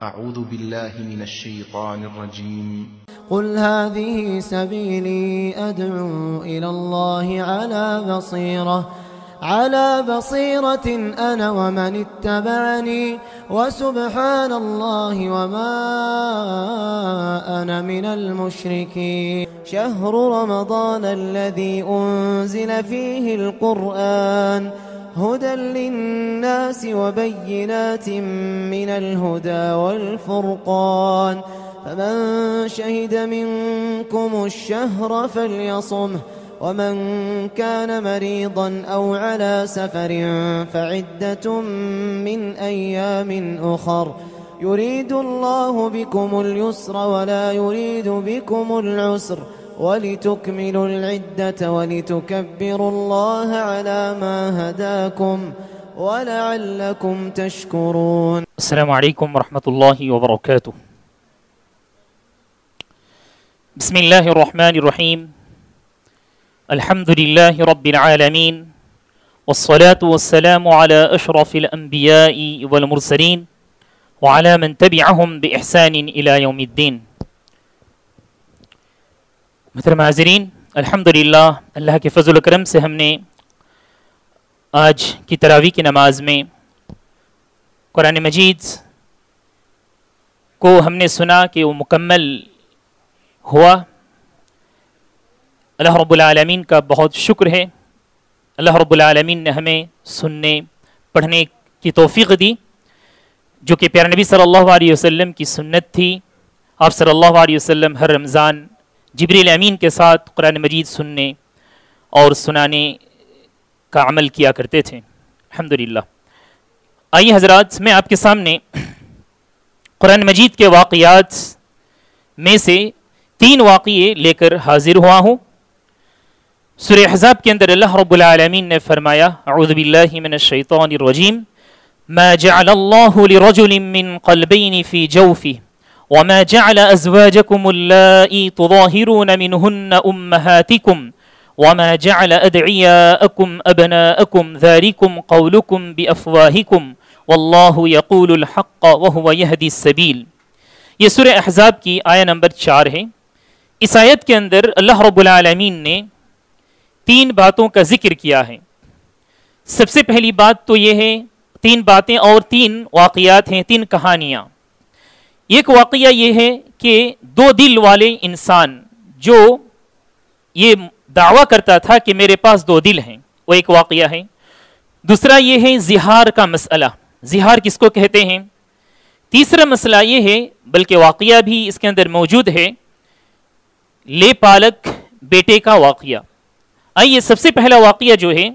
أعوذ بالله من الشيطان الرجيم. قل هذه سبيلي أدعو إلى الله على بصيرة أنا ومن اتبعني وسبحان الله وما أنا من المشركين. شهر رمضان الذي أنزل فيه القرآن هدى للناس وبينات من الهدى والفرقان، فمن شهد منكم الشهر فليصمه، ومن كان مريضا أو على سفر فعدة من أيام أخر، يريد الله بكم اليسر ولا يريد بكم العسر، ولتكملوا العدة ولتكبروا الله على ما هداكم ولعلكم تشكرون. السلام عليكم ورحمة الله وبركاته. بسم الله الرحمن الرحيم. الحمد لله رب العالمين، والصلاة والسلام على أشرف الأنبياء والمرسلين وعلى من تبعهم بإحسان إلى يوم الدين. محترم حاضرین، الحمدللہ اللہ کے فضل و کرم سے ہم نے آج کی تراویح کی نماز میں قرآن مجید کو ہم نے سنا کہ وہ مکمل ہوا۔ اللہ رب العالمین کا بہت شکر ہے، اللہ رب العالمین نے ہمیں سننے پڑھنے کی توفیق دی، جو کہ پیارے نبی صلی اللہ علیہ وسلم کی سنت تھی۔ آپ صلی اللہ علیہ وسلم ہر رمضان جبریل امین کے ساتھ قرآن مجید سننے اور سنانے کا عمل کیا کرتے تھے، الحمدللہ۔ آئیے حضرات، میں آپ کے سامنے قرآن مجید کے واقعات میں سے 3 واقعے لے کر حاضر ہوا ہوں۔ سورہ احزاب کے اندر اللہ رب العالمین نے فرمایا، اعوذ باللہ من الشیطان الرجیم، ما جعل اللہ لرجل من قلبین فی جوفہ وما جعل أزواجكم اللائي تظاهرون منهن أمهاتكم وما جعل أدعياءكم أبناءكم ذلكم قولكم بأفواهكم والله يقول الحق وهو يهدي السبيل۔ یہ سورہ احزاب کی آیہ نمبر 4 ہے۔ اس آیت کے اندر اللہ رب العالمین نے 3 باتوں کا ذکر کیا ہے۔ سب سے پہلی بات تو یہ ہے، 3 باتیں اور 3 واقعات ہیں، 3 کہانیاں۔ ایک واقعہ یہ ہے کہ 2 دل والے انسان جو یہ دعویٰ کرتا تھا کہ میرے پاس 2 دل ہیں، وہ ایک واقعہ ہے۔ دوسرا یہ ہے زہار کا مسئلہ، زہار کس کو کہتے ہیں۔ تیسرا مسئلہ یہ ہے، بلکہ واقعہ بھی اس کے اندر موجود ہے، لے پالک بیٹے کا واقعہ۔ آئیے سب سے پہلا واقعہ جو ہے،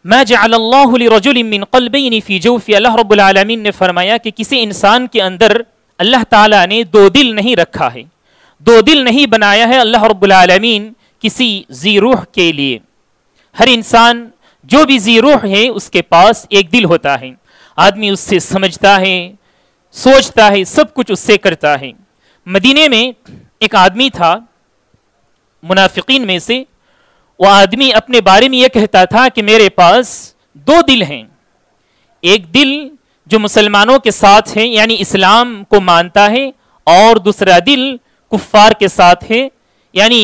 ما جعل اللہ لرجل من قلبین فی جوف، اللہ رب العالمین نے فرمایا کہ کسی انسان کے اندر اللہ تعالیٰ نے 2 دل نہیں رکھا ہے، 2 دل نہیں بنایا ہے اللہ رب العالمین کسی ذی روح کے لیے۔ ہر انسان جو بھی ذی روح ہے اس کے پاس ایک دل ہوتا ہے، آدمی اس سے سمجھتا ہے، سوچتا ہے، سب کچھ اس سے کرتا ہے۔ مدینے میں ایک آدمی تھا منافقین میں سے، وہ آدمی اپنے بارے میں یہ کہتا تھا کہ میرے پاس 2 دل ہیں، ایک دل جو مسلمانوں کے ساتھ ہے یعنی اسلام کو مانتا ہے، اور دوسرا دل کفار کے ساتھ ہے یعنی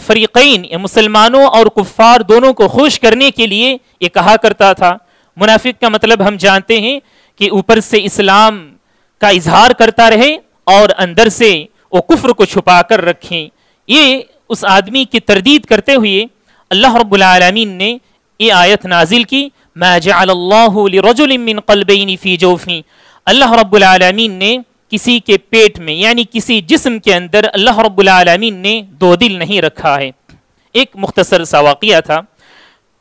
فریقین، مسلمانوں اور کفار دونوں کو خوش کرنے کے لیے یہ کہا کرتا تھا۔ منافق کا مطلب ہم جانتے ہیں کہ اوپر سے اسلام کا اظہار کرتا رہے اور اندر سے وہ کفر کو چھپا کر رکھیں۔ یہ اس آدمی کی تردید کرتے ہوئے اللہ رب العالمین نے یہ آیت نازل کی، ما جعل اللہ لرجل من قلبین فی جوفہ۔ اللہ رب العالمین نے کسی کے پیٹ میں یعنی کسی جسم کے اندر اللہ رب العالمین نے 2 دل نہیں رکھا ہے۔ ایک مختصر سا واقعہ تھا۔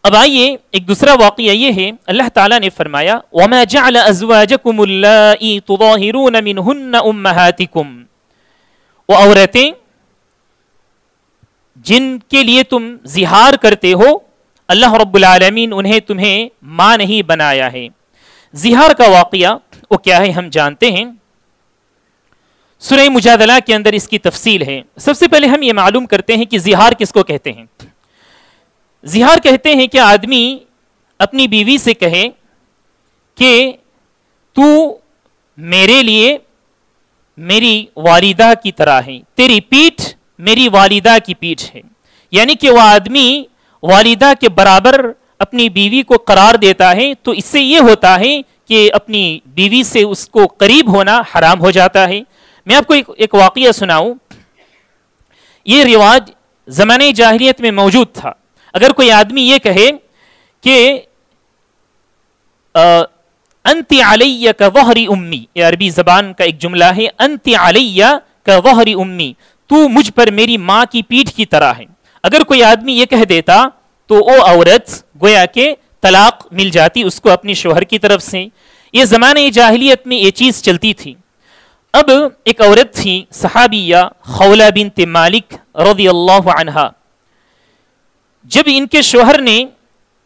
اب آئیے ایک دوسرا واقعہ یہ ہے، اللہ تعالیٰ نے فرمایا، وما جعل ازواجکم اللائی تظاہرون منہن امہاتکم، وہ عورتیں جن کے لیے تم زہار کرتے ہو اللہ رب العالمین انہیں تمہیں ماں نہیں بنایا ہے۔ زہار کا واقعہ وہ کیا ہے ہم جانتے ہیں، سورہ مجادلہ کے اندر اس کی تفصیل ہے۔ سب سے پہلے ہم یہ معلوم کرتے ہیں کہ زہار کس کو کہتے ہیں۔ زہار کہتے ہیں کہ آدمی اپنی بیوی سے کہے کہ تو میرے لیے میری والدہ کی طرح ہے، تیری پیٹھ میری والدہ کی پیٹھ ہے. یعنی کہ وہ آدمی والدہ کے برابر اپنی بیوی کو قرار دیتا ہے تو اس سے یہ ہوتا ہے کہ اپنی بیوی سے اس کو قریب ہونا حرام ہو جاتا ہے. میں آپ کو ایک واقعہ سناؤں. یہ رواج زمانے جاہلیت میں موجود تھا. اگر کوئی آدمی یہ کہے کہ انت علی کظہر امی، یہ عربی زبان کا ایک جملہ ہے، انت علی کظہر امی، تو مجھ پر میری ماں کی پیٹھ کی طرح ہے. اگر کوئی آدمی یہ کہہ دیتا تو وہ عورت گویا کہ طلاق مل جاتی اس کو اپنے شوہر کی طرف سے. یہ زمانے جاہلیت میں یہ چیز چلتی تھی. اب ایک عورت تھی صحابیہ خولہ بنت مالک رضی اللہ عنہا. جب ان کے شوہر نے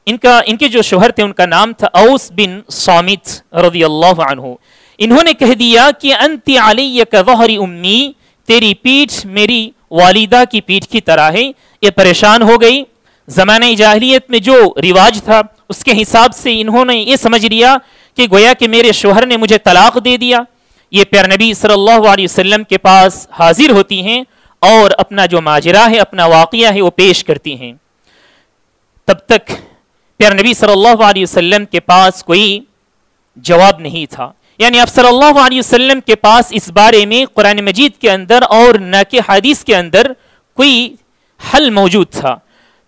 ان کے جو شوہر تھے ان کا نام تھا اوس بن صامت رضی اللہ عنہ، انہوں نے کہہ دیا کہ انت علی کظہر امی، تیری پیٹھ میری والدہ کی پیٹھ کی طرح ہے. یہ پریشان ہو گئی. زمانہ جاہلیت میں جو رواج تھا اس کے حساب سے انہوں نے یہ سمجھ لیا کہ گویا کہ میرے شوہر نے مجھے طلاق دے دیا. یہ پیارے نبی صلی اللہ علیہ وسلم کے پاس حاضر ہوتی ہیں اور اپنا جو ماجرا ہے، اپنا واقعہ ہے وہ پیش کرتی ہیں. تب تک پیارے نبی صلی اللہ علیہ وسلم کے پاس کوئی جواب نہیں تھا. یعنی آپ صلی اللہ علیہ وسلم کے پاس اس بارے میں قرآن مجید کے اندر اور نہ کہ حدیث کے اندر کوئی حل موجود تھا.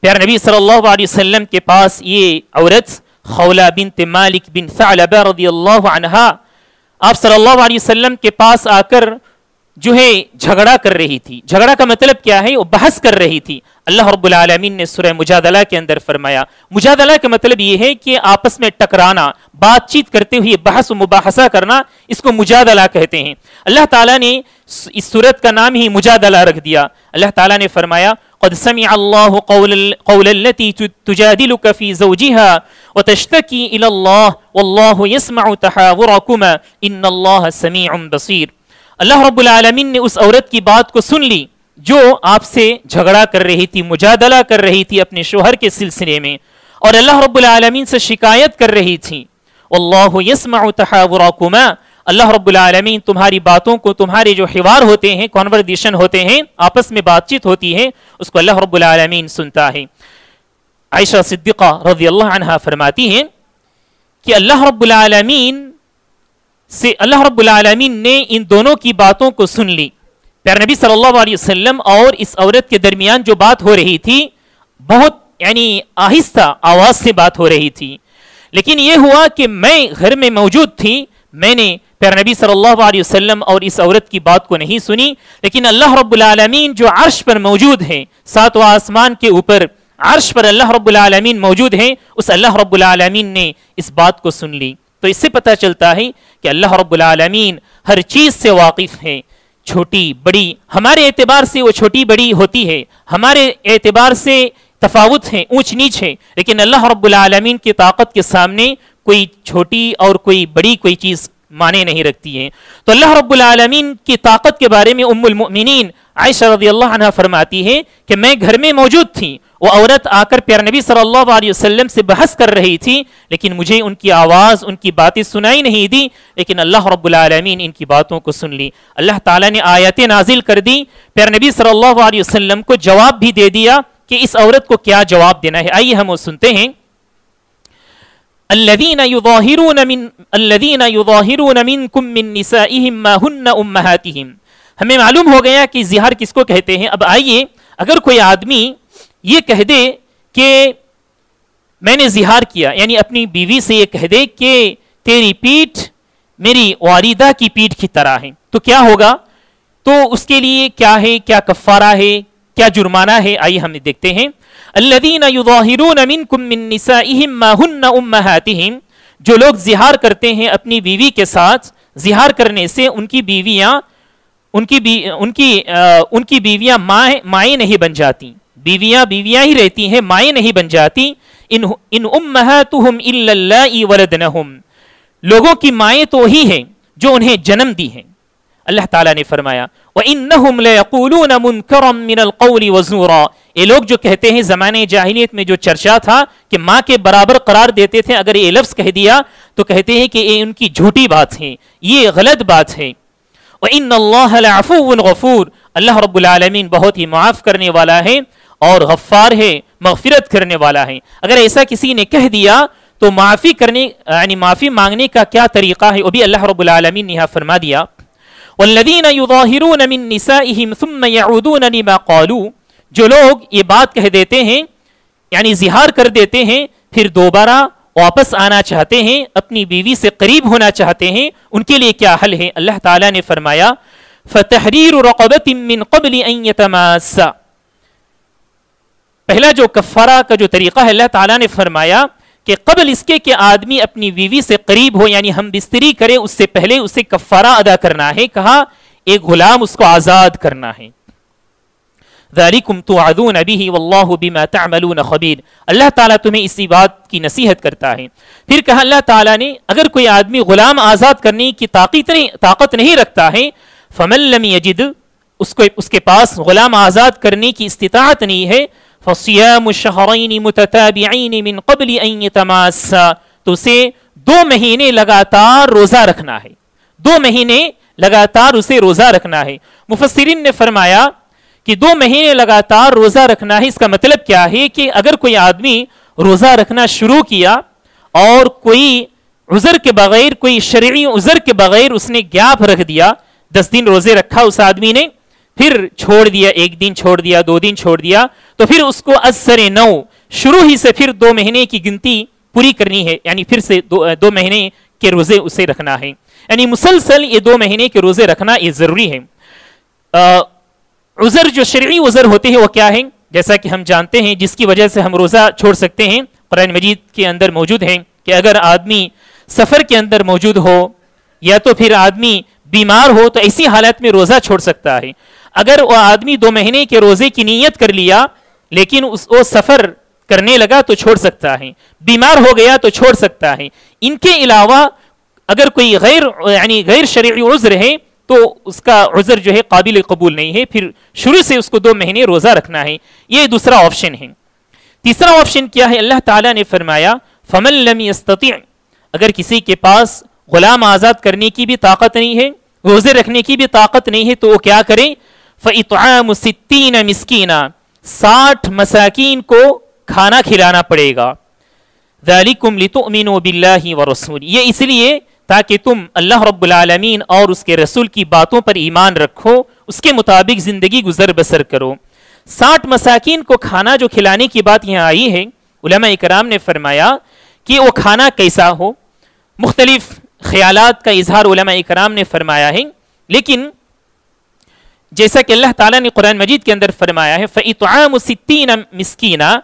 پیارے نبی صلی اللہ علیہ وسلم کے پاس یہ عورت خولہ بنت مالک بن ثعلبہ رضی اللہ عنہا آپ صلی اللہ علیہ وسلم کے پاس آ کر جو ہے جھگڑا کر رہی تھی. جھگڑا کا مطلب کیا ہے؟ وہ بحث کر رہی تھی. اللہ رب العالمین نے سورہ مجادلہ کے اندر فرمایا. مجادلہ کا مطلب یہ ہے کہ آپس میں ٹکرانا، بات چیت کرتے ہوئے بحث و مباحثہ کرنا، اس کو مجادلہ کہتے ہیں. اللہ تعالیٰ نے اس سورت کا نام ہی مجادلہ رکھ دیا. اللہ تعالیٰ نے فرمایا قد سمع اللہ قول التي تجادلك في زوجها وتشتكي الى الله والله يسمع تحاوركما ان الله سميع بصير. اللہ رب العالمین نے اس عورت کی بات کو سن لی جو آپ سے جھگڑا کر رہی تھی، مجادلہ کر رہی تھی اپنے شوہر کے سلسلے میں، اور اللہ رب العالمین سے شکایت کر رہی تھی. واللہ یسمع تحاورکما، اللہ رب العالمین تمہاری باتوں کو، تمہارے جو حوار ہوتے ہیں، کانورسیشن ہوتے ہیں، آپس میں بات چیت ہوتی ہے، اس کو اللہ رب العالمین سنتا ہے. عائشہ صدیقہ رضی اللہ عنہا فرماتی ہیں کہ اللہ رب العالمین نے ان دونوں کی باتوں کو سن لی. پیارے نبی صلی اللہ علیہ وسلم اور اس عورت کے درمیان جو بات ہو رہی تھی بہت یعنی آہستہ آواز سے بات ہو رہی تھی. لیکن یہ ہوا کہ میں گھر میں موجود تھی، میں نے پیارے نبی صلی اللہ علیہ وسلم اور اس عورت کی بات کو نہیں سنی. لیکن اللہ رب العالمین جو عرش پر موجود ہے، ساتواں آسمان کے اوپر عرش پر اللہ رب العالمین موجود ہے، اس اللہ رب العالمین نے اس بات کو سن لی. تو اس سے پتہ چلتا ہے کہ اللہ رب العالمین ہر چیز سے واقف ہے، چھوٹی بڑی. ہمارے اعتبار سے وہ چھوٹی بڑی ہوتی ہے، ہمارے اعتبار سے تفاوت ہے، اونچ نیچ ہے، لیکن اللہ رب العالمین کی طاقت کے سامنے کوئی چھوٹی اور کوئی بڑی کوئی چیز معنی نہیں رکھتی ہے. تو اللہ رب العالمین کی طاقت کے بارے میں ام المؤمنین عائشہ رضی اللہ عنہا فرماتی ہے کہ میں گھر میں موجود تھی، وہ عورت آ کر پیارے نبی صلی اللہ علیہ وسلم سے بحث کر رہی تھی، لیکن مجھے ان کی آواز، ان کی باتیں سنائی نہیں دی، لیکن اللہ رب العالمین ان کی باتوں کو سن لی. اللہ تعالیٰ نے آیتیں نازل کر دی، پیارے نبی صلی اللہ علیہ وسلم کو جواب بھی دے دیا کہ اس عورت کو کیا جواب دینا ہے. آئیے ہم وہ سنتے ہیں. الذين يظاهرون منكم من نسائهم ما هن امهاتهم. ہمیں معلوم ہو گیا کہ زہار کس کو کہتے ہیں. اب آئیے اگر کوئی آدمی یہ کہہ دے کہ میں نے زہار کیا، یعنی اپنی بیوی سے یہ کہہ دے کہ تیری پیٹھ میری والدہ کی پیٹھ کی طرح ہے، تو کیا ہوگا؟ تو اس کے لیے کیا ہے، کیا کفارہ ہے، کیا جرمانہ ہے؟ آئیے ہم دیکھتے ہیں. الذین یظاہرون منکم من نسائہم ما ہن امہاتہم، جو لوگ زہار کرتے ہیں اپنی بیوی کے ساتھ، زہار کرنے سے ان کی بیویاں مائیں نہیں بن جاتی، بیویاں ہی رہتی ہیں، مائیں نہیں بن جاتی. ان امہاتہم الا اللائی ولدنہم، لوگوں کی مائیں تو ہی ہیں جو انہیں جنم دی ہیں. اللہ تعالیٰ نے فرمایا وَإِنَّهُمْ لَيَقُولُونَ مُنْكَرًا مِنَ الْقَوْلِ وَزُورًا یہ لوگ جو کہتے ہیں زمانے جاہلیت میں جو چرچا تھا کہ ماں کے برابر قرار دیتے تھے، اگر یہ لفظ کہہ دیا تو کہتے ہیں کہ یہ ان کی جھوٹی بات ہے، یہ غلط بات ہے۔ وَإِنَّ اللَّهَ لَعَفُوٌّ غَفُورٌ، اللہ رب العالمین بہت ہی معاف کرنے والا ہے اور غفار ہے، مغفرت کرنے والا ہے۔ اگر ایسا کسی نے کہہ دیا تو معافی کرنے یعنی معافی مانگنے کا کیا طریقہ ہے وہ بھی اللہ رب العالمین نے یہاں فرما دیا۔ وَالَّذِينَ يُظَاهِرُونَ مِن نِّسَائِهِمْ ثُمَّ يَعُودُونَ لِمَا قَالُوا، جو لوگ یہ بات کہہ دیتے ہیں یعنی ظہار کر دیتے ہیں پھر دوبارہ واپس آنا چاہتے ہیں، اپنی بیوی سے قریب ہونا چاہتے ہیں، ان کے لیے کیا حل ہے؟ اللہ تعالیٰ نے فرمایا فَتَحْرِيرُ رَقَبَةٍ مِّن قَبْلِ أَن يَتَمَاسَّا، پہلا جو کفارہ کا جو طریقہ ہے اللہ تعالیٰ نے فرمایا کہ قبل اس کے کہ آدمی اپنی بیوی سے قریب ہو یعنی ہم بستری کرے اس سے پہلے اسے کفارہ ادا کرنا ہے، کہا ایک غلام اس کو آزاد کرنا ہے۔ ذَلِكُمْ تُوعَظُونَ بِهِ وَاللَّهُ بِمَا تَعْمَلُونَ خَبِيرٌ، اللہ تعالیٰ تمہیں اسی بات کی نصیحت کرتا ہے۔ پھر کہا اللہ تعالیٰ نے اگر کوئی آدمی غلام آزاد کرنے کی طاقت نہیں رکھتا ہے، فَمَن لَّمْ يَجِدْ، اس کے پاس غلام آزاد کرنے کی استطاعت نہیں ہے، فَصِيَامُ الشَّهْرَيْنِ مُتَتَابِعَيْنِ مِن قَبْلِ أَن يَتَمَاسَّا، تو اسے 2 مہینے لگاتار روزہ رکھنا ہے، 2 مہینے لگاتار اسے روزہ رکھنا ہے۔ مفسرین نے فرمایا کہ 2 مہینے لگاتار روزہ رکھنا ہے، اس کا مطلب کیا ہے کہ اگر کوئی آدمی روزہ رکھنا شروع کیا اور کوئی عذر کے بغیر، کوئی شرعی عذر کے بغیر اس نے گیپ رکھ دیا، 10 دن روزے رکھا اس آدمی نے، پھر چھوڑ دیا، 1 دن چھوڑ دیا، 2 دن چھوڑ دیا، تو پھر اس کو ازسر نو شروع ہی سے پھر 2 مہینے کی گنتی پوری کرنی ہے، یعنی پھر سے 2 مہینے کے روزے اسے رکھنا ہے، یعنی مسلسل یہ 2 مہینے کے روزے رکھنا یہ ضروری ہے۔ عذر جو شرعی عذر ہوتے ہیں وہ کیا ہیں؟ جیسا کہ ہم جانتے ہیں جس کی وجہ سے ہم روزہ چھوڑ سکتے ہیں، قرآن مجید کے اندر موجود ہیں کہ اگر آدمی سفر کے اندر موجود ہو یا تو پھر آدمی بیمار ہو تو ایسی حالت میں روزہ چھوڑ سکتا ہے۔ اگر وہ آدمی 2 مہینے کے روزے کی نیت کر لیا لیکن وہ سفر کرنے لگا تو چھوڑ سکتا ہے، بیمار ہو گیا تو چھوڑ سکتا ہے۔ ان کے علاوہ اگر کوئی غیر شرعی عذر ہے تو اس کا عذر جو ہے قابل قبول نہیں ہے، پھر شروع سے اس کو 2 مہینے روزہ رکھنا ہے، یہ دوسرا آپشن ہے۔ تیسرا آپشن کیا ہے؟ اللہ تعالیٰ نے فرمایا فَمَن لَّمْ يَسْتَطِعْ، اگر کسی کے پاس غلام آزاد کرنے کی بھی طاقت نہیں ہے، روزے رکھنے کی بھی طاقت نہیں ہے، تو وہ کیا کرے؟ فَإِطْعَامُ 60 مِسْكِينًا، 60 مساکین کو کھانا کھلانا پڑے گا۔ ذَلِكُمْ لِتُؤْمِنُوا بِاللَّهِ وَرَسُولِهِ، یہ اس لیے تاکہ تم اللہ رب العالمین اور اس کے رسول کی باتوں پر ایمان رکھو، اس کے مطابق زندگی گزر بسر کرو۔ 60 مساکین کو کھانا جو کھلانے کی بات یہاں آئی ہے، علماء کرام نے فرمایا کہ وہ کھانا کیسا ہو، مختلف خیالات کا اظہار علماء کرام نے فرمایا ہے، لیکن جیسا کہ اللہ تعالیٰ نے قرآن مجید کے اندر فرمایا ہے فَإِطْعَامُ 60 مِسْكِينًا،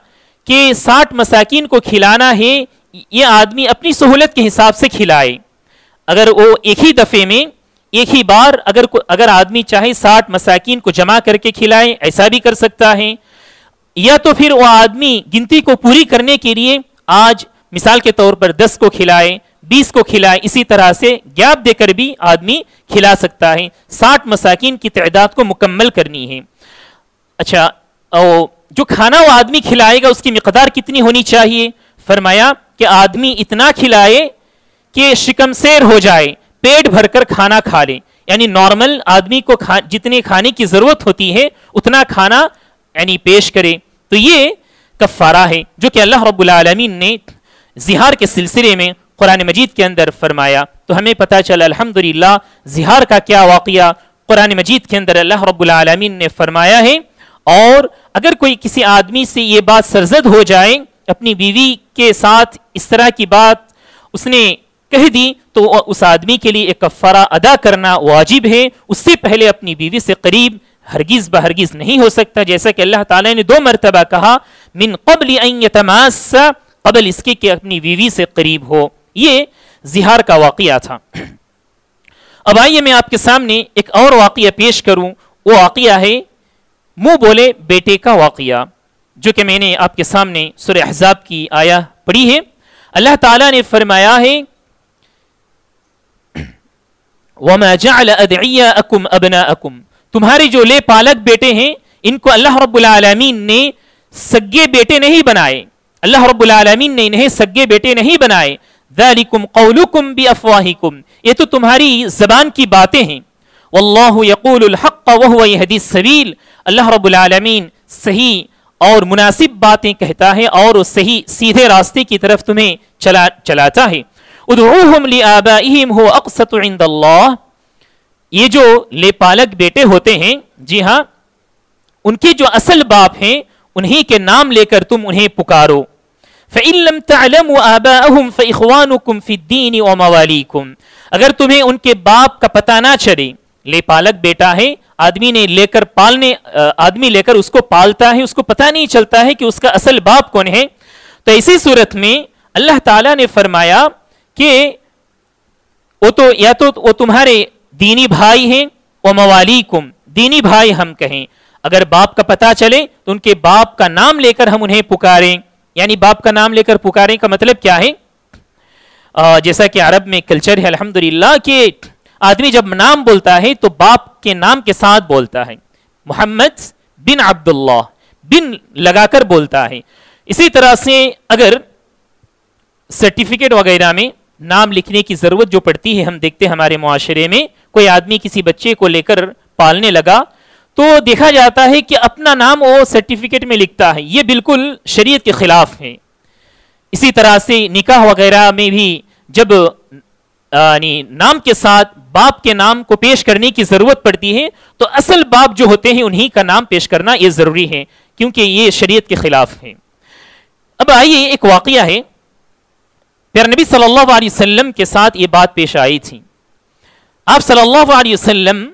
کہ 60 مساکین کو کھلانا ہے، یہ آدمی اپنی سہولت کے حساب سے کھلائے۔ اگر وہ ایک ہی دفعے میں ایک ہی بار اگر آدمی چاہے 60 مساکین کو جمع کر کے کھلائے ایسا بھی کر سکتا ہے، یا تو پھر وہ آدمی گنتی کو پوری کرنے کے لیے آج مثال کے طور پر 10 کو کھلائے، 20 کو کھلائے، اسی طرح سے گیپ دے کر بھی آدمی کھلا سکتا ہے۔ 60 مساکین کی تعداد کو مکمل کرنی ہے۔ اچھا، جو کھانا وہ آدمی کھلائے گا اس کی مقدار کتنی ہونی چاہیے؟ فرمایا کہ آدمی اتنا کھلائے کہ شکم سیر ہو جائے، پیٹ بھر کر کھانا کھا لے، یعنی نارمل آدمی کو جتنے کھانے کی ضرورت ہوتی ہے اتنا کھانا یعنی پیش کرے۔ تو یہ کفارہ ہے جو کہ اللہ رب العالمین نے زہار کے سلسلے میں قرآن مجید کے اندر فرمایا۔ تو ہمیں پتہ چلا الحمدللہ زہار کا کیا واقعہ قرآن مجید کے اندر اللہ رب العالمین نے فرمایا ہے، اور اگر کوئی کسی آدمی سے یہ بات سرزد ہو جائے، اپنی بیوی کے ساتھ اس طرح کی بات اس نے کہہ دی، تو اس آدمی کے لیے ایک کفارہ ادا کرنا واجب ہے۔ اس سے پہلے اپنی بیوی سے قریب ہرگز بہرگز نہیں ہو سکتا، جیسا کہ اللہ تعالیٰ نے 2 مرتبہ کہا من قبل ان یتماس، قبل اس کے کہ اپنی بیوی سے قریب ہو۔ یہ زہار کا واقعہ تھا۔ اب آئیے میں آپ کے سامنے ایک اور واقعہ پیش کروں، وہ واقعہ ہے منہ بولے بیٹے کا واقعہ، جو کہ میں نے آپ کے سامنے سورہ احزاب کی آیہ پڑھی ہے۔ اللہ تعالیٰ نے فرمایا ہے وَمَا جَعْلَ أَدْعِيَاءَكُمْ أَبْنَاءَكُمْ، تمہارے جو لے پالک بیٹے ہیں ان کو اللہ رب العالمین نے سگے بیٹے نہیں بنائے، اللہ رب العالمین نے انہیں سگے بیٹے نہیں بنائے. ذالکم قولکم بافواہکم، یہ تو تمہاری زبان کی باتیں ہیں. واللہ یقول الحق وہو یہدی السبیل، اللہ رب العالمین صحیح اور مناسب باتیں کہتا ہے اور صحیح سیدھے راستے کی طرف تمہیں چلاتا ہے. ادعوہم لآبائہم هو اقسط عند اللہ، یہ جو لے پالک بیٹے ہوتے ہیں، جی ہاں، ان کے جو اصل باپ ہیں انہی کے نام لے کر تم انہیں پکارو. فَإِن لَمْ تَعْلَمُوا آبَاءَهُمْ فَإِخْوَانُكُمْ فِي الدِّينِ وَمَوَالِيكُمْ، اگر تمہیں ان کے باپ کا پتہ نہ چلے، لے پالک بیٹا ہے، آدمی لے کر اس کو پالتا ہے، اس کو پتہ نہیں چلتا ہے کہ اس کا اصل باپ کون ہے، تو ایسی صورت میں اللہ تعالیٰ نے فرمایا کہ وہ تمہارے دینی بھائی ہیں، وَمَوَالِيكُمْ، دینی بھائی ہم کہیں. اگر باپ کا پتہ چلے تو ان کے باپ کا نام لے کر ہم انہیں پکاریں. یعنی باپ کا نام لے کر پکاریں کا مطلب کیا ہے؟ جیسا کہ عرب میں کلچر ہے الحمدللہ کہ آدمی جب نام بولتا ہے تو باپ کے نام کے ساتھ بولتا ہے. محمد بن عبداللہ، بن لگا کر بولتا ہے. اسی طرح سے اگر سرٹیفکیٹ وغیرہ میں نام لکھنے کی ضرورت جو پڑتی ہے، ہم دیکھتے ہیں ہمارے معاشرے میں کوئی آدمی کسی بچے کو لے کر پالنے لگا تو دیکھا جاتا ہے کہ اپنا نام وہ سرٹیفکیٹ میں لکھتا ہے. یہ بالکل شریعت کے خلاف ہے. اسی طرح سے نکاح وغیرہ میں بھی جب نام کے ساتھ باپ کے نام کو پیش کرنے کی ضرورت پڑتی ہے تو اصل باپ جو ہوتے ہیں انہی کا نام پیش کرنا یہ ضروری ہے، کیونکہ یہ شریعت کے خلاف ہے. اب آئیے، ایک واقعہ ہے، پیارے نبی صلی اللہ علیہ وسلم کے ساتھ یہ بات پیش آئی تھی. آپ صلی اللہ علیہ وسلم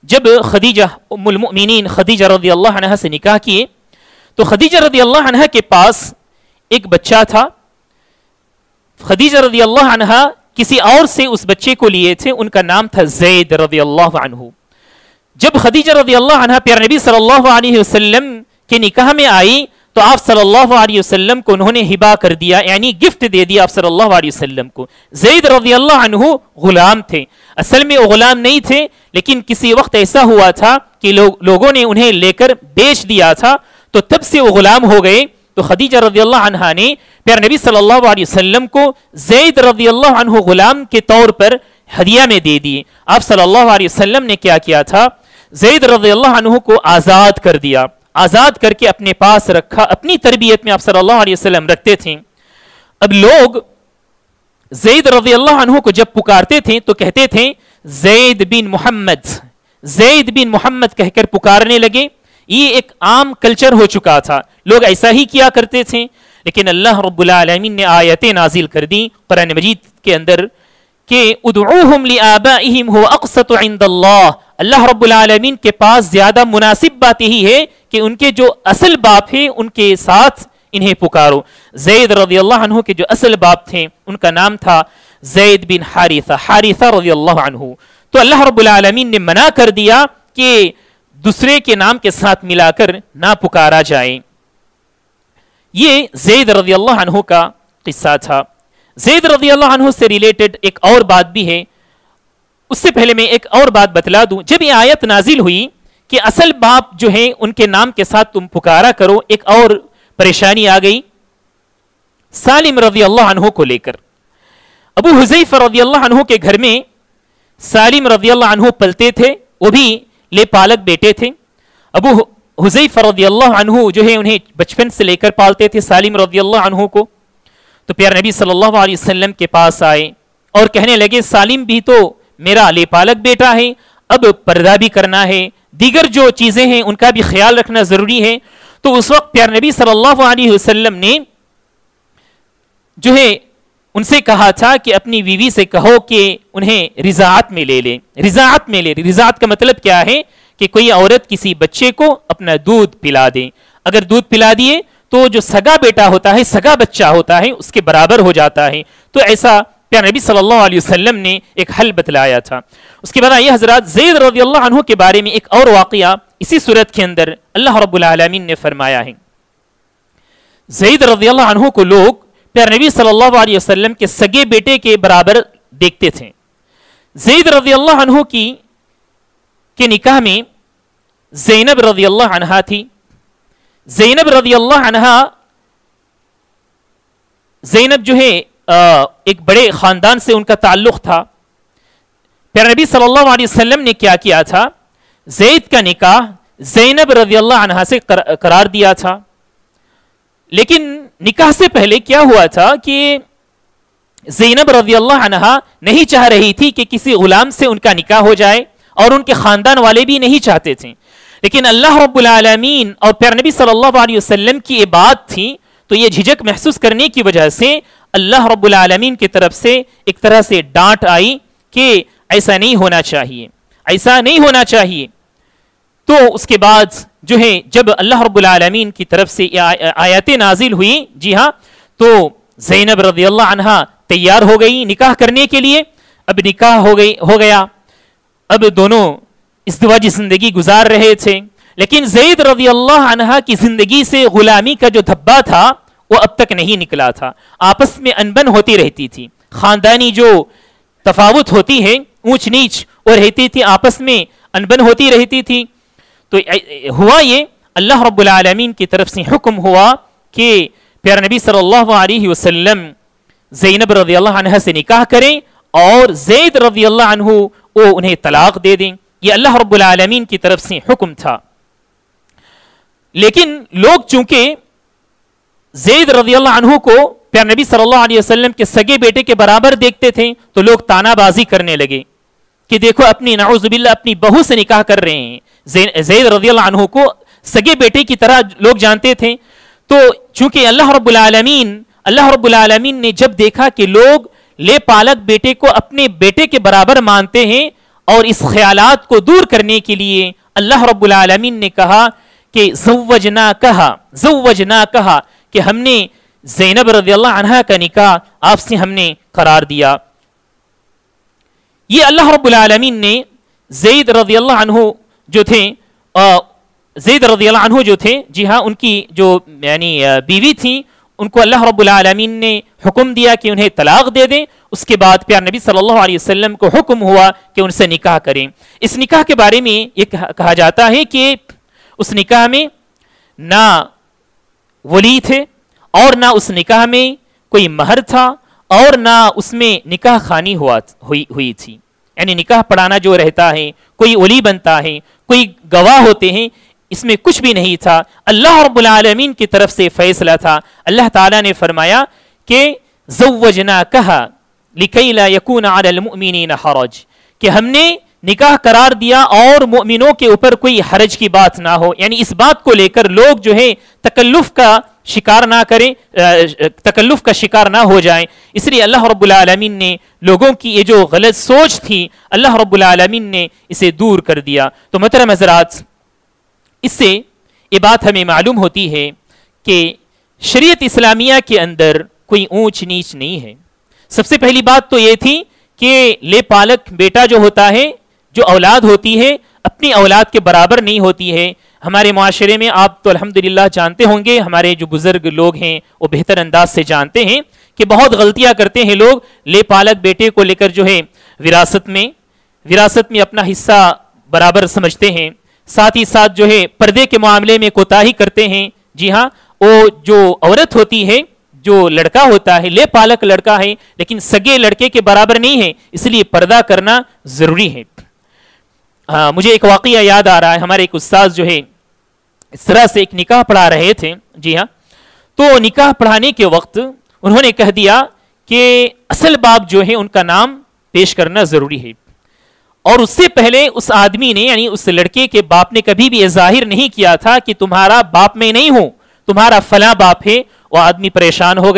جب خدیجہ ام المؤمنین خدیجہ رضی اللہ عنہ سے نکاح کیے تو خدیجہ رضی اللہ عنہ کے پاس ایک بچہ تھا. خدیجہ رضی اللہ عنہ کسی اور سے اس بچے کو لیے تھے، ان کا نام تھا زید رضی اللہ عنہ. جب خدیجہ رضی اللہ عنہ پیارے نبی صلی اللہ علیہ وسلم کے نکاح میں آئی تو آپ صلی اللہ علیہ وسلم کو انہوں نے ہبا کر دیا، یعنی گفٹ دے دیا آپ صلی اللہ علیہ وسلم کو. زید رضی اللہ عنہ غلام تھے، اصل میں وہ غلام نہیں تھے، لیکن کسی وقت ایسا ہوا تھا کہ لوگوں نے انہیں لے کر بیچ دیا تھا تو تب سے وہ غلام ہو گئے. تو خدیجہ رضی اللہ عنہ نے پیارے نبی صلی اللہ علیہ وسلم کو زید رضی اللہ عنہ غلام کے طور پر ہدیہ میں دے دیے. آپ صلی اللہ علیہ وسلم نے کیا کیا تھا؟ زید رضی اللہ عنہ کو آزاد کر دیا، آزاد کر کے اپنے پاس رکھا، اپنی تربیت میں آپ صلی اللہ علیہ وسلم رکھتے تھے. اب لوگ زید رضی اللہ عنہ کو جب پکارتے تھے تو کہتے تھے زید بن محمد، زید بن محمد کہہ کر پکارنے لگے. یہ ایک عام کلچر ہو چکا تھا، لوگ ایسا ہی کیا کرتے تھے. لیکن اللہ رب العالمین نے آیتیں نازل کر دی قرآن مجید کے اندر کہ ادعوہم لآبائہم هو اقسط عند اللہ. اللہ رب العالمین کے پاس زیادہ مناسب بات یہی ہے کہ ان کے جو اصل باپ ہیں ان کے ساتھ انہیں پکارو. زید رضی اللہ عنہ کے جو اصل باپ تھے ان کا نام تھا زید بن حارثہ رضی اللہ عنہ. تو اللہ رب العالمین نے منع کر دیا کہ دوسرے کے نام کے ساتھ ملا کر نہ پکارا جائے. یہ زید رضی اللہ عنہ کا قصہ تھا. زید رضی اللہ عنہ سے ریلیٹڈ ایک اور بات بھی ہے. اس سے پہلے میں ایک اور بات بتلا دوں. جب یہ آیت نازل ہوئی کہ اصل باپ جو ہیں ان کے نام کے ساتھ تم پکارا کرو، ایک اور پریشانی آ گئی سالم رضی اللہ عنہ کو لے کر. ابو حذیفہ رضی اللہ عنہ کے گھر میں سالم رضی اللہ عنہ پلتے تھے، وہ بھی لے پالک بیٹے تھے. ابو حذیفہ رضی اللہ عنہ جو ہے انہیں بچپن سے لے کر پالتے تھے سالم رضی اللہ عنہ کو. تو پیارے نبی صلی اللہ علیہ وسلم کے پاس آئے اور کہنے لگے سالم بھی تو میرا لے پالک بیٹا ہے، اب پردہ بھی کرنا ہے، دیگر جو چیزیں ہیں ان کا بھی خیال رکھنا ضروری ہے. تو اس وقت پیارے نبی صلی اللہ علیہ وسلم نے جو ہے ان سے کہا تھا کہ اپنی بیوی سے کہو کہ انہیں رضاعت میں لے لیں. رضاعت میں لے لیں، رضاعت کا مطلب کیا ہے کہ کوئی عورت کسی بچے کو اپنا دودھ پلا دے. اگر دودھ پلا دیے تو جو سگا بیٹا ہوتا ہے، سگا بچہ ہوتا ہے، اس کے برابر ہو جاتا ہے. تو ایسا پیارے نبی صلی اللہ علیہ وسلم نے ایک حل بتلایا تھا. اس کے بعد یہ حضرات زید رضی اللہ عنہ کے بارے میں ایک اور واقعہ اسی صورت کے اندر اللہ رب العالمین نے فرمایا ہے. زید رضی اللہ عنہ کو لوگ پیارے نبی صلی اللہ علیہ وسلم کے سگے بیٹے کے برابر دیکھتے تھے. زید رضی اللہ عنہ کے نکاح میں زینب رضی اللہ عنہا تھی. زینب رضی اللہ عنہا، زینب جو ہے ایک بڑے خاندان سے ان کا تعلق تھا. پیارے نبی صلی اللہ علیہ وسلم نے کیا کیا تھا، زید کا نکاح زینب رضی اللہ عنہا سے قرار دیا تھا. لیکن نکاح سے پہلے کیا ہوا تھا کہ زینب رضی اللہ عنہا نہیں چاہ رہی تھی کہ کسی غلام سے ان کا نکاح ہو جائے، اور ان کے خاندان والے بھی نہیں چاہتے تھے. لیکن اللہ رب العالمین اور پیارے نبی صلی اللہ علیہ وسلم کی یہ بات تھی، تو یہ جھجک محسوس کرنے کی وجہ سے اللہ رب العالمین کی طرف سے ایک طرح سے ڈانٹ آئی کہ ایسا نہیں ہونا چاہیے، ایسا نہیں ہونا چاہیے. تو اس کے بعد جو ہے جب اللہ رب العالمین کی طرف سے آیاتیں نازل ہوئی، جی ہاں، تو زینب رضی اللہ عنہا تیار ہو گئی نکاح کرنے کے لیے. اب نکاح ہو گیا، اب دونوں ازدواجی زندگی گزار رہے تھے. لیکن زید رضی اللہ عنہا کی زندگی سے غلامی کا جو دھبا تھا وہ اب تک نہیں نکلا تھا. آپس میں انبن ہوتی رہتی تھی، خاندانی جو تفاوت ہوتی ہے، اونچ نیچ وہ رہتی تھی، آپس میں انبن ہوتی رہتی تھی. تو ہوا یہ، اللہ رب العالمین کی طرف سے حکم ہوا کہ پیارے نبی صلی اللہ علیہ وسلم زینب رضی اللہ عنہ سے نکاح کریں اور زید رضی اللہ عنہ وہ انہیں طلاق دے دیں. یہ اللہ رب العالمین کی طرف سے حکم تھا. لیکن لوگ چونکہ زید رضی اللہ عنہ کو پیارے نبی صلی اللہ علیہ وسلم کے سگے بیٹے کے برابر دیکھتے تھے، تو لوگ تانا بازی کرنے لگے کہ دیکھو اپنی نعوذ باللہ اپنی بہو سے نکاح کر رہے ہیں. زید رضی اللہ عنہ کو سگے بیٹے کی طرح لوگ جانتے تھے. تو چونکہ اللہ رب العالمین نے جب دیکھا کہ لوگ لے پالک بیٹے کو اپنے بیٹے کے برابر مانتے ہیں، اور اس خیالات کو دور کرنے کے لیے اللہ رب العالمین نے کہا کہ زوجنا کہا کہ ہم نے زینب رضی اللہ عنہا کا نکاح آپ سے ہم نے قرار دیا. یہ اللہ رب العالمین نے زید رضی اللہ عنہ جو تھے جی ہاں، ان کی جو یعنی بیوی تھی، ان کو اللہ رب العالمین نے حکم دیا کہ انہیں طلاق دے دیں. اس کے بعد پیارے نبی صلی اللہ علیہ وسلم کو حکم ہوا کہ ان سے نکاح کریں. اس نکاح کے بارے میں یہ کہا جاتا ہے کہ اس نکاح میں نہ ولی تھے، اور نہ اس نکاح میں کوئی مہر تھا، اور نہ اس میں نکاح خوانی ہوئی تھی. یعنی نکاح پڑھانا جو رہتا ہے، کوئی ولی بنتا ہے، کوئی گواہ ہوتے ہیں، اس میں کچھ بھی نہیں تھا. اللہ رب العالمین کی طرف سے فیصلہ تھا. اللہ تعالیٰ نے فرمایا کہ زوجنا کہا لکی لا یکون علی المؤمنین حرج، کہ ہم نے نکاح قرار دیا اور مؤمنوں کے اوپر کوئی حرج کی بات نہ ہو. یعنی اس بات کو لے کر لوگ جو ہے تکلف کا شکار نہ کریں، تکلف کا شکار نہ ہو جائیں. اس لیے اللہ رب العالمین نے لوگوں کی یہ جو غلط سوچ تھی، اللہ رب العالمین نے اسے دور کر دیا. تو محترم حضرات، اس سے یہ بات ہمیں معلوم ہوتی ہے کہ شریعت اسلامیہ کے اندر کوئی اونچ نیچ نہیں ہے. سب سے پہلی بات تو یہ تھی کہ لے پالک بیٹا جو ہوتا ہے، جو اولاد ہوتی ہے، اپنی اولاد کے برابر نہیں ہوتی ہے. ہمارے معاشرے میں آپ تو الحمدللہ جانتے ہوں گے، ہمارے جو بزرگ لوگ ہیں وہ بہتر انداز سے جانتے ہیں کہ بہت غلطیاں کرتے ہیں لوگ. لے پالک بیٹے کو لے کر جو ہے وراثت میں اپنا حصہ برابر سمجھتے ہیں. ساتھ ہی ساتھ جو ہے پردے کے معاملے میں کوتاہی کرتے ہیں. جی ہاں، وہ جو عورت ہوتی ہے، جو لڑکا ہوتا ہے، لے پالک لڑکا ہے لیکن سگے لڑکے کے برابر نہیں ہے، اس لیے پردہ کرنا ضروری ہے. مجھے ایک واقعہ یاد آ رہا ہے. ہمارے ایک استاذ جو ہے اس طرح سے ایک نکاح پڑھا رہے تھے. جی ہاں، تو نکاح پڑھانے کے وقت انہوں نے کہہ دیا کہ اصل باپ جو ہے ان کا نام پیش کرنا ضروری ہے. اور اس سے پہلے اس آدمی نے، یعنی اس لڑکے کے باپ نے کبھی بھی یہ ظاہر نہیں کیا تھا کہ تمہارا باپ میں نہیں ہوں، تمہارا فلاں باپ ہے. وہ آدمی پریشان ہو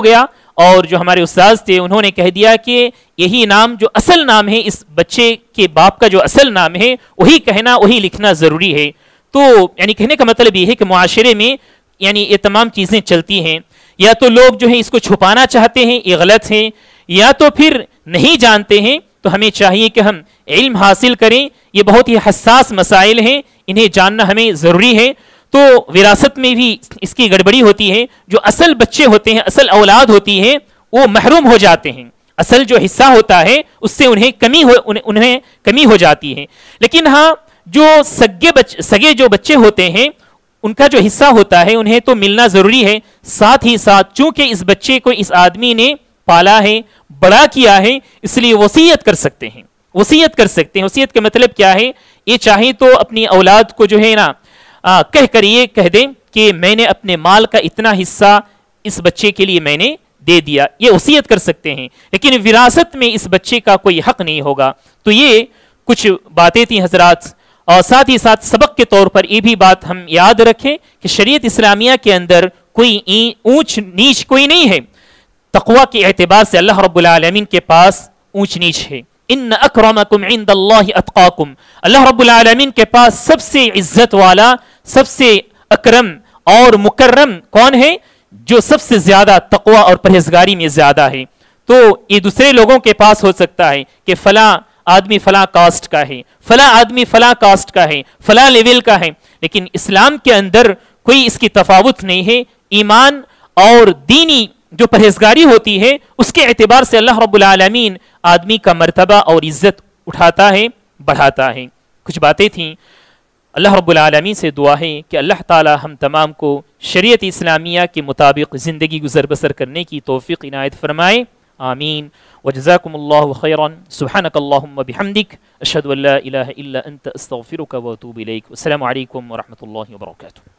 گیا اور جو ہمارے استاذ تھے انہوں نے کہہ دیا کہ یہی نام جو اصل نام ہے، اس بچے کے باپ کا جو اصل نام ہے وہی کہنا، وہی لکھنا ضروری ہے. تو یعنی کہنے کا مطلب یہ ہے کہ معاشرے میں یعنی یہ تمام چیزیں چلتی ہیں. یا تو لوگ جو ہے اس کو چھپانا چاہتے ہیں، یہ غلط ہے، یا تو پھر نہیں جانتے ہیں. تو ہمیں چاہیے کہ ہم علم حاصل کریں. یہ بہت ہی حساس مسائل ہیں، انہیں جاننا ہمیں ضروری ہے. تو وراثت میں بھی اس کی گڑبڑی ہوتی ہے. جو اصل بچے ہوتے ہیں، اصل اولاد ہوتی ہے، وہ محروم ہو جاتے ہیں. اصل جو حصہ ہوتا ہے اس سے انہیں کمی ہو جاتی ہے. لیکن ہاں، جو سگے جو بچے ہوتے ہیں ان کا جو حصہ ہوتا ہے انہیں تو ملنا ضروری ہے، ساتھ ہی ساتھ چونکہ اس بچے کو اس آدمی نے پالا ہے، بڑا کیا ہے، اس لیے وصیت کر سکتے ہیں۔ وصیت کر سکتے ہیں، وصیت کا مطلب کیا ہے؟ یہ چاہیں تو اپنی اولاد کو جو ہے نا کہہ کر یہ کہہ دیں کہ میں نے اپنے مال کا اتنا حصہ اس بچے کے لیے میں نے دے دیا، یہ وصیت کر سکتے ہیں، لیکن وراثت میں اس بچے کا کوئی حق نہیں ہوگا۔ تو یہ کچھ باتیں تھیں حضرات، اور ساتھ ہی ساتھ سبق کے طور پر یہ بھی بات ہم یاد رکھیں کہ شریعت اسلامیہ کے اندر کوئی اونچ نیچ کوئی نہیں ہے، تقوی کے اعتبار سے اللہ رب العالمین کے پاس اونچ نیچ ہے۔ ان اکرمکم عند اللہ اتقاکم، اللہ رب العالمین کے پاس سب سے عزت والا، سب سے اکرم اور مکرم کون ہے؟ جو سب سے زیادہ تقوی اور پرہیزگاری میں زیادہ ہے۔ تو یہ دوسرے لوگوں کے پاس ہو سکتا ہے کہ فلاں آدمی فلاں کاسٹ کا ہے، فلاں آدمی فلاں کاسٹ کا ہے، فلاں لیول کا ہے، لیکن اسلام کے اندر کوئی اس کی تفاوت نہیں ہے۔ ایمان اور دینی جو پرہیزگاری ہوتی ہے اس کے اعتبار سے اللہ رب العالمین آدمی کا مرتبہ اور عزت اٹھاتا ہے، بڑھاتا ہے۔ کچھ باتیں تھیں، اللہ رب العالمین سے دعا ہے کہ اللہ تعالی ہم تمام کو شریعت اسلامیہ کے مطابق زندگی گزر بسر کرنے کی توفیق عنایت فرمائے، آمین۔ وجزاکم اللہ خیرا، سبحانک اللہم بحمدک، اشہد ان لا الہ الا انت استغفرک واتوب الیک۔ السلام علیکم ورحمۃ اللہ وبرکاتہ۔